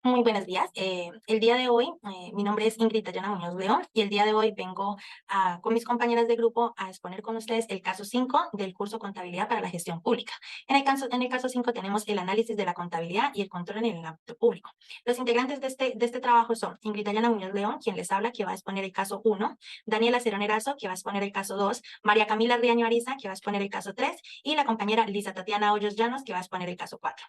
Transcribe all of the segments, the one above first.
Muy buenos días. El día de hoy, mi nombre es Ingrid Dayana Muñoz León y el día de hoy vengo con mis compañeras de grupo a exponer con ustedes el caso 5 del curso Contabilidad para la Gestión Pública. En el caso 5 tenemos el análisis de la contabilidad y el control en el ámbito público. Los integrantes de este trabajo son Ingrid Dayana Muñoz León, quien les habla, que va a exponer el caso 1, Daniela Cerón Erazo, que va a exponer el caso 2, María Camila Riaño Ariza, que va a exponer el caso 3, y la compañera Lisa Tatiana Hoyos Llanos, que va a exponer el caso 4.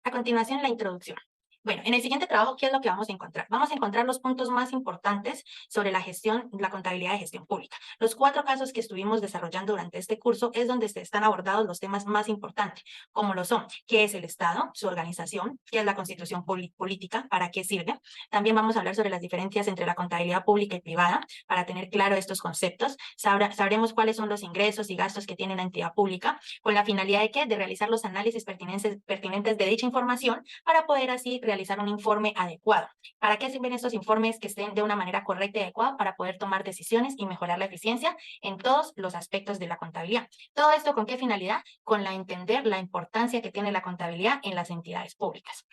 A continuación, la introducción. Bueno, en el siguiente trabajo, ¿qué es lo que vamos a encontrar? Vamos a encontrar los puntos más importantes sobre la gestión, la contabilidad de gestión pública. Los 4 casos que estuvimos desarrollando durante este curso es donde se están abordados los temas más importantes, como lo son, qué es el Estado, su organización, qué es la constitución política, para qué sirve. También vamos a hablar sobre las diferencias entre la contabilidad pública y privada, para tener claro estos conceptos. Sabremos cuáles son los ingresos y gastos que tiene una entidad pública, con la finalidad de ¿qué? De realizar los análisis pertinentes de dicha información para poder así realizar un informe adecuado. ¿Para qué sirven estos informes? Que estén de una manera correcta y adecuada para poder tomar decisiones y mejorar la eficiencia en todos los aspectos de la contabilidad. ¿Todo esto con qué finalidad? Con la entender la importancia que tiene la contabilidad en las entidades públicas.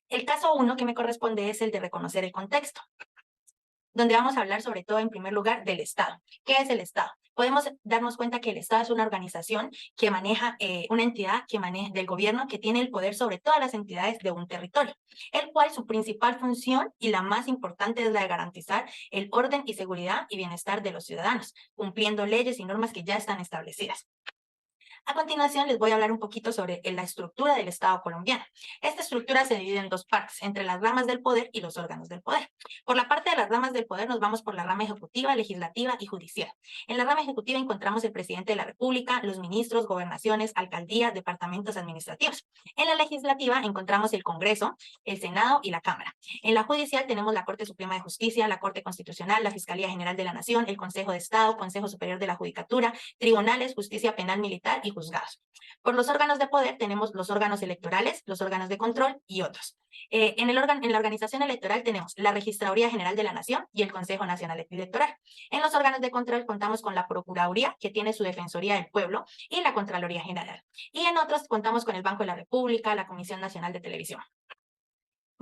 El caso 1 que me corresponde es el de reconocer el contexto, donde vamos a hablar sobre todo en primer lugar del Estado. ¿Qué es el Estado? Podemos darnos cuenta que el Estado es una organización que maneja, una entidad que maneja del gobierno que tiene el poder sobre todas las entidades de un territorio, el cual su principal función y la más importante es la de garantizar el orden y seguridad y bienestar de los ciudadanos, cumpliendo leyes y normas que ya están establecidas. A continuación, les voy a hablar un poquito sobre la estructura del Estado colombiano. Esta estructura se divide en 2 partes, entre las ramas del poder y los órganos del poder. Por la parte de las ramas del poder nos vamos por la rama ejecutiva, legislativa y judicial. En la rama ejecutiva encontramos el presidente de la República, los ministros, gobernaciones, alcaldías, departamentos administrativos. En la legislativa encontramos el Congreso, el Senado y la Cámara. En la judicial tenemos la Corte Suprema de Justicia, la Corte Constitucional, la Fiscalía General de la Nación, el Consejo de Estado, Consejo Superior de la Judicatura, tribunales, justicia penal militar y juzgados. Por los órganos de poder tenemos los órganos electorales, los órganos de control y otros. En la organización electoral tenemos la Registraduría General de la Nación y el Consejo Nacional Electoral. En los órganos de control contamos con la Procuraduría, que tiene su Defensoría del Pueblo, y la Contraloría General. Y en otros contamos con el Banco de la República, la Comisión Nacional de Televisión.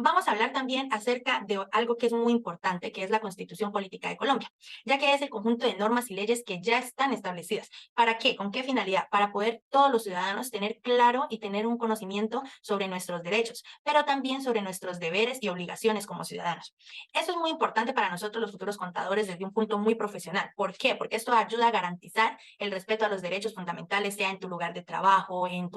Vamos a hablar también acerca de algo que es muy importante, que es la Constitución Política de Colombia, ya que es el conjunto de normas y leyes que ya están establecidas. ¿Para qué? ¿Con qué finalidad? Para poder todos los ciudadanos tener claro y tener un conocimiento sobre nuestros derechos, pero también sobre nuestros deberes y obligaciones como ciudadanos. Eso es muy importante para nosotros los futuros contadores desde un punto muy profesional. ¿Por qué? Porque esto ayuda a garantizar el respeto a los derechos fundamentales, sea en tu lugar de trabajo, en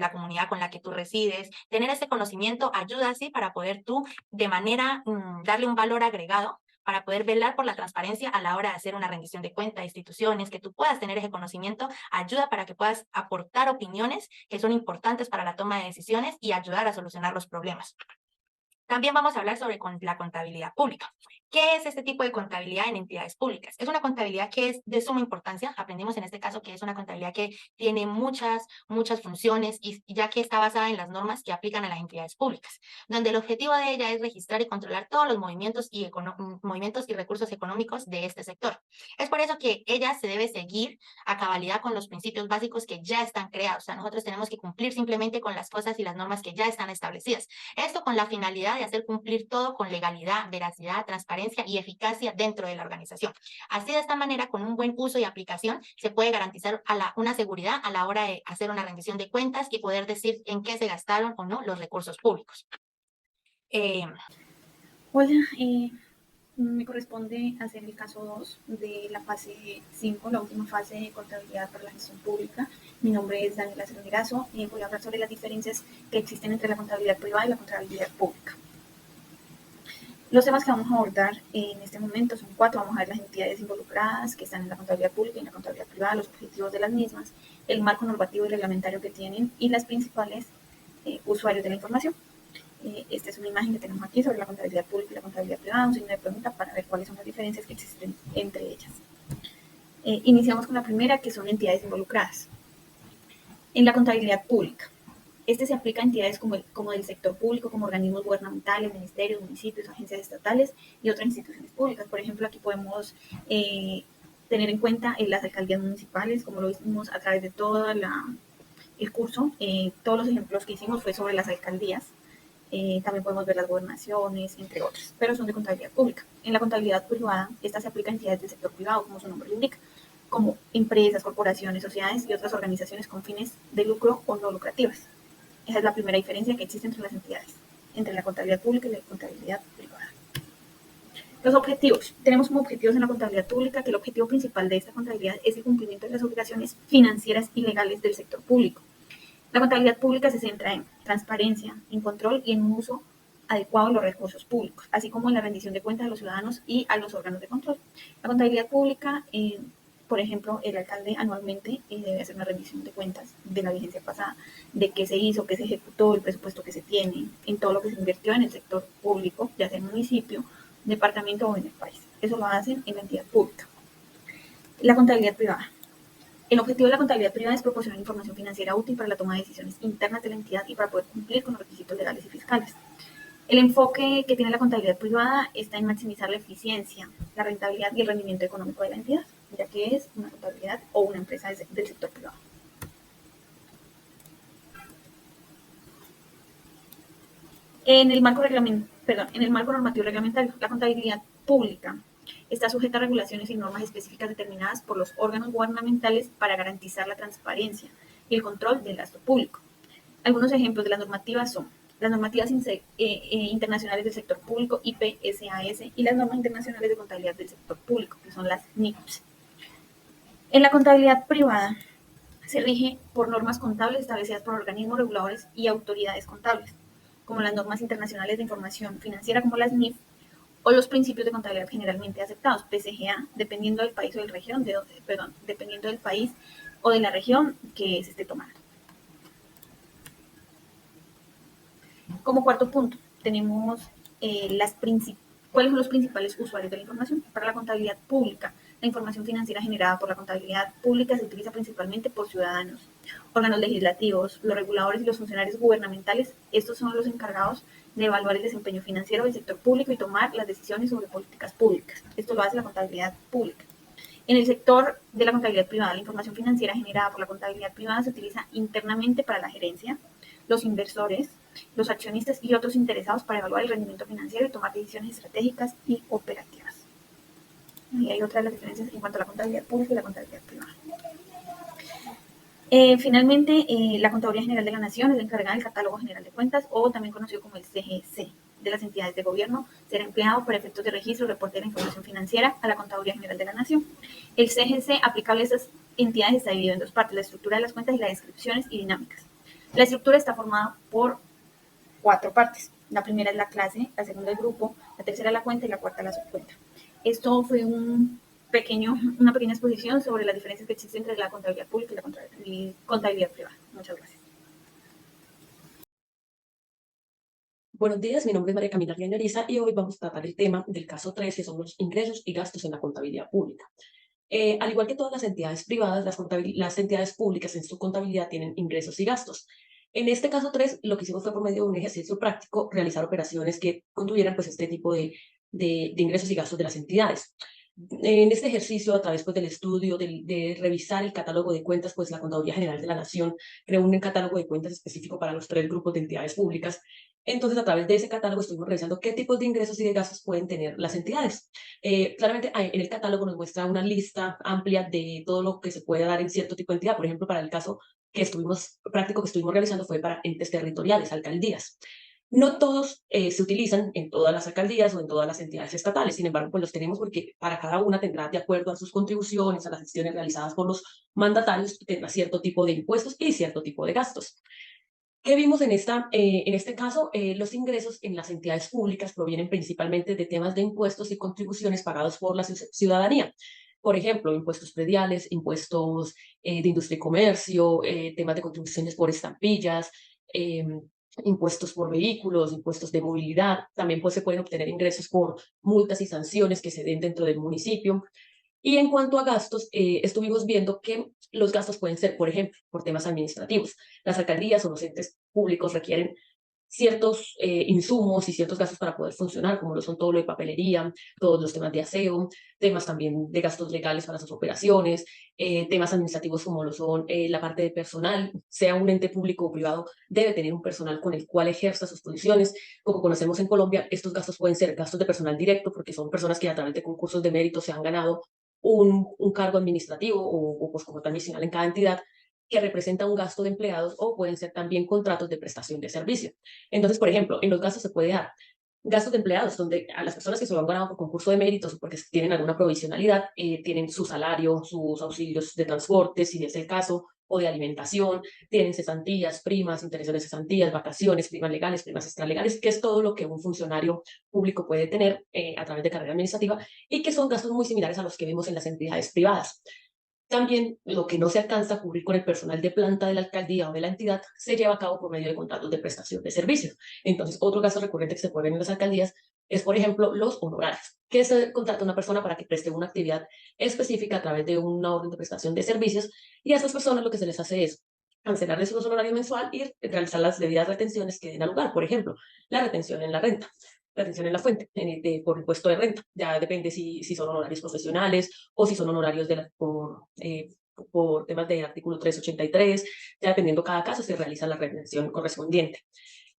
la comunidad con la que tú resides. Tener ese conocimiento ayuda así para poder tú de manera, darle un valor agregado para poder velar por la transparencia a la hora de hacer una rendición de cuentas a instituciones, que tú puedas tener ese conocimiento, ayuda para que puedas aportar opiniones que son importantes para la toma de decisiones y ayudar a solucionar los problemas. También vamos a hablar sobre la contabilidad pública. ¿Qué es este tipo de contabilidad en entidades públicas? Es una contabilidad que es de suma importancia. Aprendimos en este caso que es una contabilidad que tiene muchas funciones y ya que está basada en las normas que aplican a las entidades públicas, donde el objetivo de ella es registrar y controlar todos los movimientos y recursos económicos de este sector. Es por eso que ella se debe seguir a cabalidad con los principios básicos que ya están creados. O sea, nosotros tenemos que cumplir simplemente con las cosas y las normas que ya están establecidas. Esto con la finalidad de hacer cumplir todo con legalidad, veracidad, transparencia y eficacia dentro de la organización. Así, de esta manera, con un buen uso y aplicación, se puede garantizar una seguridad a la hora de hacer una rendición de cuentas y poder decir en qué se gastaron o no los recursos públicos. Eh, Hola, me corresponde hacer el caso 2 de la fase 5, la última fase de contabilidad para la gestión pública. Mi nombre es Daniela Cerverazo y voy a hablar sobre las diferencias que existen entre la contabilidad privada y la contabilidad pública. Los temas que vamos a abordar en este momento son 4. Vamos a ver las entidades involucradas que están en la contabilidad pública y en la contabilidad privada, los objetivos de las mismas, el marco normativo y reglamentario que tienen y las principales usuarios de la información. Esta es una imagen que tenemos aquí sobre la contabilidad pública y la contabilidad privada, un signo de pregunta para ver cuáles son las diferencias que existen entre ellas. Iniciamos con la primera, que son entidades involucradas. En la contabilidad pública, este se aplica a entidades como del sector público, como organismos gubernamentales, ministerios, municipios, agencias estatales y otras instituciones públicas. Por ejemplo, aquí podemos tener en cuenta las alcaldías municipales, como lo vimos a través de toda el curso, todos los ejemplos que hicimos fue sobre las alcaldías. También podemos ver las gobernaciones, entre otros, pero son de contabilidad pública. En la contabilidad privada, esta se aplica a entidades del sector privado, como su nombre lo indica, como empresas, corporaciones, sociedades y otras organizaciones con fines de lucro o no lucrativas. Esa es la primera diferencia que existe entre las entidades, entre la contabilidad pública y la contabilidad privada. Los objetivos. Tenemos como objetivos en la contabilidad pública que el objetivo principal de esta contabilidad es el cumplimiento de las obligaciones financieras y legales del sector público. La contabilidad pública se centra en transparencia, en control y en un uso adecuado de los recursos públicos, así como en la rendición de cuentas a los ciudadanos y a los órganos de control. La contabilidad pública, por ejemplo, el alcalde anualmente debe hacer una rendición de cuentas de la vigencia pasada, de qué se hizo, qué se ejecutó, el presupuesto que se tiene, en todo lo que se invirtió en el sector público, ya sea en el municipio, departamento o en el país. Eso lo hacen en la entidad pública. La contabilidad privada. El objetivo de la contabilidad privada es proporcionar información financiera útil para la toma de decisiones internas de la entidad y para poder cumplir con los requisitos legales y fiscales. El enfoque que tiene la contabilidad privada está en maximizar la eficiencia, la rentabilidad y el rendimiento económico de la entidad, ya que es una contabilidad o una empresa del sector privado. En el marco normativo reglamentario, la contabilidad pública está sujeta a regulaciones y normas específicas determinadas por los órganos gubernamentales para garantizar la transparencia y el control del gasto público. Algunos ejemplos de las normativas son las normativas internacionales del sector público, IPSAS, y las normas internacionales de contabilidad del sector público, que son las NIPS. En la contabilidad privada se rige por normas contables establecidas por organismos reguladores y autoridades contables, como las normas internacionales de información financiera, como las NIF, o los principios de contabilidad generalmente aceptados, PCGA, dependiendo del país o de la región, dependiendo del país o de la región que se esté tomando. Como cuarto punto, tenemos cuáles son los principales usuarios de la información. Para la contabilidad pública, la información financiera generada por la contabilidad pública se utiliza principalmente por ciudadanos, órganos legislativos, los reguladores y los funcionarios gubernamentales. Estos son los encargados de evaluar el desempeño financiero del sector público y tomar las decisiones sobre políticas públicas. Esto lo hace la contabilidad pública. En el sector de la contabilidad privada, la información financiera generada por la contabilidad privada se utiliza internamente para la gerencia, los inversores, los accionistas y otros interesados para evaluar el rendimiento financiero y tomar decisiones estratégicas y operativas. Y hay otras de las diferencias en cuanto a la contabilidad pública y la contabilidad privada. Finalmente, la Contaduría General de la Nación es la encargada del Catálogo General de Cuentas, o también conocido como el CGC, de las entidades de gobierno. Será empleado para efectos de registro y reporte de la información financiera a la Contaduría General de la Nación. El CGC, aplicable a estas entidades, está dividido en dos partes: la estructura de las cuentas y las descripciones y dinámicas. La estructura está formada por 4 partes. La primera es la clase, la segunda el grupo, la tercera la cuenta y la cuarta la subcuenta. Esto fue una pequeña exposición sobre las diferencias que existen entre la contabilidad pública y la contabilidad privada. Muchas gracias. Buenos días, mi nombre es María Camila Riañoriza y hoy vamos a tratar el tema del caso 3, que son los ingresos y gastos en la contabilidad pública. Al igual que todas las entidades privadas, las entidades públicas en su contabilidad tienen ingresos y gastos. En este caso 3, lo que hicimos fue por medio de un ejercicio práctico realizar operaciones que contuvieran pues, este tipo de ingresos y gastos de las entidades. En este ejercicio, a través pues, del estudio, de revisar el catálogo de cuentas, pues la Contaduría General de la Nación creó un catálogo de cuentas específico para los 3 grupos de entidades públicas. Entonces, a través de ese catálogo estuvimos revisando qué tipos de ingresos y de gastos pueden tener las entidades. Claramente, en el catálogo nos muestra una lista amplia de todo lo que se puede dar en cierto tipo de entidad. Por ejemplo, para el caso práctico que estuvimos realizando fue para entes territoriales, alcaldías. No todos se utilizan en todas las alcaldías o en todas las entidades estatales, sin embargo, pues los tenemos porque para cada una tendrá, de acuerdo a sus contribuciones, a las gestiones realizadas por los mandatarios, tendrá cierto tipo de impuestos y cierto tipo de gastos. ¿Qué vimos en este caso? Los ingresos en las entidades públicas provienen principalmente de temas de impuestos y contribuciones pagados por la ciudadanía. Por ejemplo, impuestos prediales, impuestos de industria y comercio, temas de contribuciones por estampillas, impuestos por vehículos, impuestos de movilidad. También pues, se pueden obtener ingresos por multas y sanciones que se den dentro del municipio. Y en cuanto a gastos, estuvimos viendo que los gastos pueden ser, por ejemplo, por temas administrativos. Las alcaldías o los entes públicos requieren ciertos insumos y ciertos gastos para poder funcionar, como lo son todo lo de papelería, todos los temas de aseo, temas también de gastos legales para sus operaciones, temas administrativos como lo son la parte de personal, sea un ente público o privado, debe tener un personal con el cual ejerza sus funciones. Como conocemos en Colombia, estos gastos pueden ser gastos de personal directo, porque son personas que a través de concursos de mérito se han ganado un cargo administrativo o pues como tal misional en cada entidad, que representa un gasto de empleados, o pueden ser también contratos de prestación de servicio. Entonces, por ejemplo, en los gastos se puede dar gastos de empleados, donde a las personas que se lo han ganado por concurso de méritos o porque tienen alguna provisionalidad, tienen su salario, sus auxilios de transporte, si es el caso, o de alimentación, tienen cesantías, primas, intereses de cesantías, vacaciones, primas legales, primas extralegales, que es todo lo que un funcionario público puede tener a través de carrera administrativa, y que son gastos muy similares a los que vemos en las entidades privadas. También lo que no se alcanza a cubrir con el personal de planta de la alcaldía o de la entidad se lleva a cabo por medio de contratos de prestación de servicios. Entonces, otro gasto recurrente que se puede ver en las alcaldías es, por ejemplo, los honorarios, que se contrata a una persona para que preste una actividad específica a través de una orden de prestación de servicios, y a esas personas lo que se les hace es cancelarles los honorarios mensual y realizar las debidas retenciones que den al lugar. Por ejemplo, la retención en la renta, la retención en la fuente por impuesto de renta. Ya depende si son honorarios profesionales o si son honorarios por temas del artículo 383, ya dependiendo cada caso se realiza la retención correspondiente.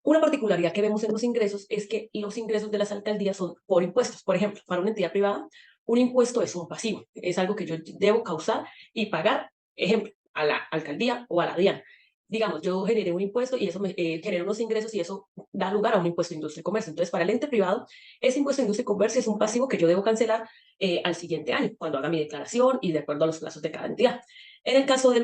Una particularidad que vemos en los ingresos es que los ingresos de las alcaldías son por impuestos. Por ejemplo, para una entidad privada, un impuesto es un pasivo, es algo que yo debo causar y pagar, ejemplo, a la alcaldía o a la DIAN. Digamos, yo generé un impuesto y eso me genera unos ingresos, y eso da lugar a un impuesto de industria y comercio. Entonces, para el ente privado, ese impuesto de industria y comercio es un pasivo que yo debo cancelar al siguiente año, cuando haga mi declaración y de acuerdo a los plazos de cada entidad. En el caso de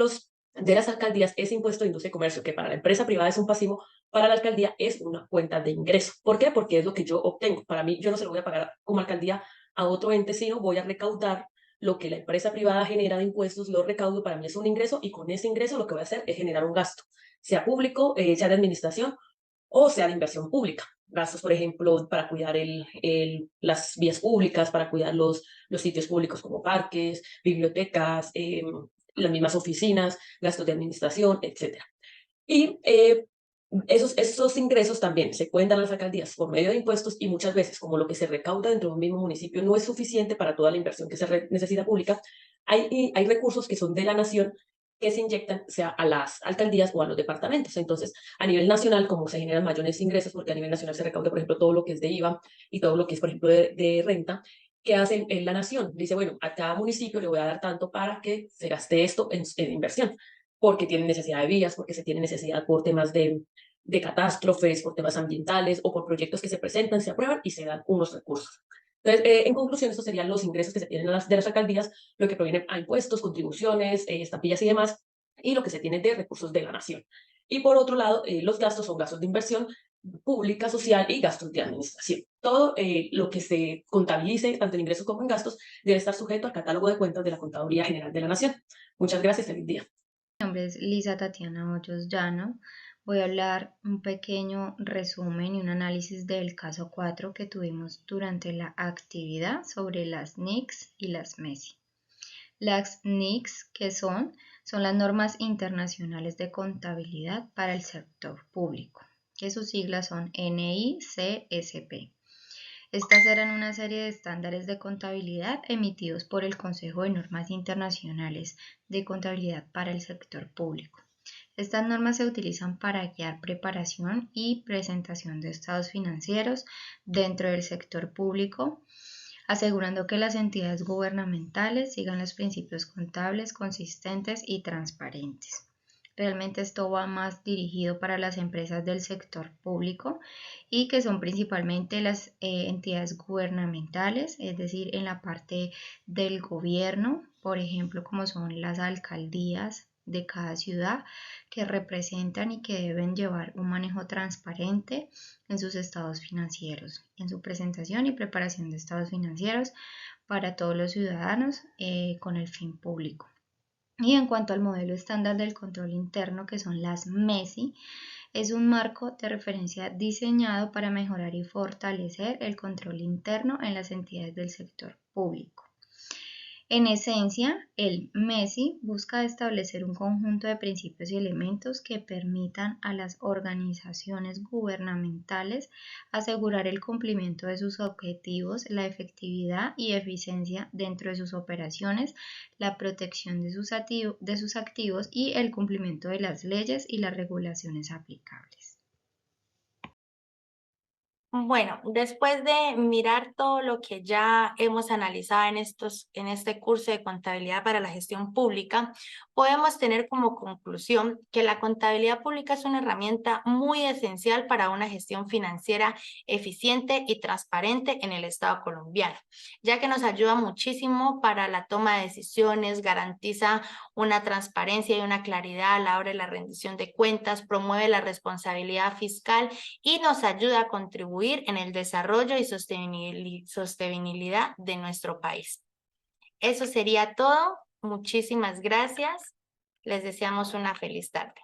las alcaldías, ese impuesto de industria y comercio, que para la empresa privada es un pasivo, para la alcaldía es una cuenta de ingreso. ¿Por qué? Porque es lo que yo obtengo. Para mí, yo no se lo voy a pagar como alcaldía a otro ente, sino voy a recaudar lo que la empresa privada genera de impuestos, lo recaudo, para mí es un ingreso, y con ese ingreso lo que voy a hacer es generar un gasto, sea público, sea de administración o sea de inversión pública. Gastos, por ejemplo, para cuidar las vías públicas, para cuidar los sitios públicos como parques, bibliotecas, las mismas oficinas, gastos de administración, etcétera. Y esos ingresos también se pueden dar a las alcaldías por medio de impuestos, y muchas veces, como lo que se recauda dentro de un mismo municipio no es suficiente para toda la inversión que se necesita pública, hay recursos que son de la nación que se inyectan, sea a las alcaldías o a los departamentos. Entonces, a nivel nacional, como se generan mayores ingresos, porque a nivel nacional se recauda, por ejemplo, todo lo que es de IVA y todo lo que es, por ejemplo, de renta, ¿qué hace en la nación? Dice, bueno, a cada municipio le voy a dar tanto para que se gaste esto en inversión, porque tienen necesidad de vías, porque se tiene necesidad por temas de catástrofes, por temas ambientales o por proyectos que se presentan, se aprueban y se dan unos recursos. Entonces, en conclusión, estos serían los ingresos que se tienen de las alcaldías, lo que proviene a impuestos, contribuciones, estampillas y demás, y lo que se tiene de recursos de la nación. Y por otro lado, los gastos son gastos de inversión pública, social y gastos de administración. Todo lo que se contabilice, tanto en ingresos como en gastos, debe estar sujeto al catálogo de cuentas de la Contaduría General de la Nación. Muchas gracias, feliz día. Mi nombre es Lisa Tatiana Hoyos Llano. Voy a hablar un pequeño resumen y un análisis del caso 4 que tuvimos durante la actividad sobre las NICs y las MESI. Las NICs, ¿qué son? Son las normas internacionales de contabilidad para el sector público, que sus siglas son NICSP. Estas eran una serie de estándares de contabilidad emitidos por el Consejo de Normas Internacionales de Contabilidad para el Sector Público. Estas normas se utilizan para guiar preparación y presentación de estados financieros dentro del sector público, asegurando que las entidades gubernamentales sigan los principios contables consistentes y transparentes. Realmente esto va más dirigido para las empresas del sector público, y que son principalmente las entidades gubernamentales, es decir, en la parte del gobierno, por ejemplo, como son las alcaldías de cada ciudad, que representan y que deben llevar un manejo transparente en sus estados financieros, en su presentación y preparación de estados financieros para todos los ciudadanos con el fin público. Y en cuanto al modelo estándar del control interno, que son las MESI, es un marco de referencia diseñado para mejorar y fortalecer el control interno en las entidades del sector público. En esencia, el MESI busca establecer un conjunto de principios y elementos que permitan a las organizaciones gubernamentales asegurar el cumplimiento de sus objetivos, la efectividad y eficiencia dentro de sus operaciones, la protección de sus activos y el cumplimiento de las leyes y las regulaciones aplicables. Bueno, después de mirar todo lo que ya hemos analizado en este curso de contabilidad para la gestión pública, podemos tener como conclusión que la contabilidad pública es una herramienta muy esencial para una gestión financiera eficiente y transparente en el Estado colombiano, ya que nos ayuda muchísimo para la toma de decisiones, garantiza una transparencia y una claridad a la hora de la rendición de cuentas, promueve la responsabilidad fiscal y nos ayuda a contribuir en el desarrollo y sostenibilidad de nuestro país. Eso sería todo. Muchísimas gracias. Les deseamos una feliz tarde.